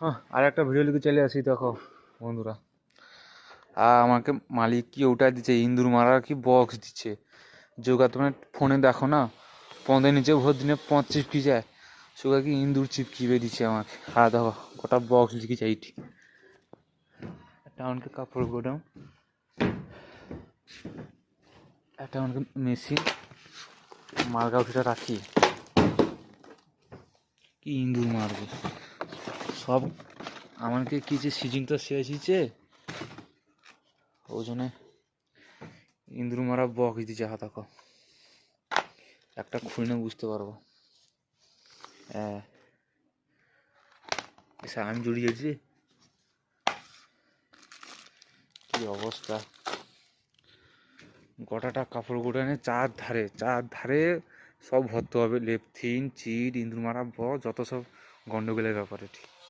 হ্যাঁ, আর একটা ভিডিও লিখে চলে আসি দেখো বন্ধুরা। আমাকে মালিক কি ওটা দিচ্ছে, ইন্দুর মারার কি বক্স দিচ্ছে। যোগা তোমার ফোনে দেখো না, পঁদের নিচে ভোর দিনে 5 চিপকি যায়, সুগা কি ইন্দুর চিপকিবে দিচ্ছে আমাকে। দেখো গোটা বক্স লিখেছে এইটি। একটা আমাকে কাপড় গোডাউন, একটা আমাকে মেশিন, মালগাউটিটা রাখি, কি ইন্দুর মারবে সব। আমাকে কি যে সিজনটা শেষ হয়েছে, ওই জন্য ইন্দুর মারা বক্স দিচ্ছে। দেখো একটা খুললে বুঝতে পারবো। হ্যাঁ, আমি জড়িয়েছি, কি অবস্থা। গোটাটা কাপড় গোটানে চার ধারে সব ভরতে হবে, লেপথিন চিট ইন্দুর মারা যত সব গন্ডগোলের ব্যাপারে ঠিক।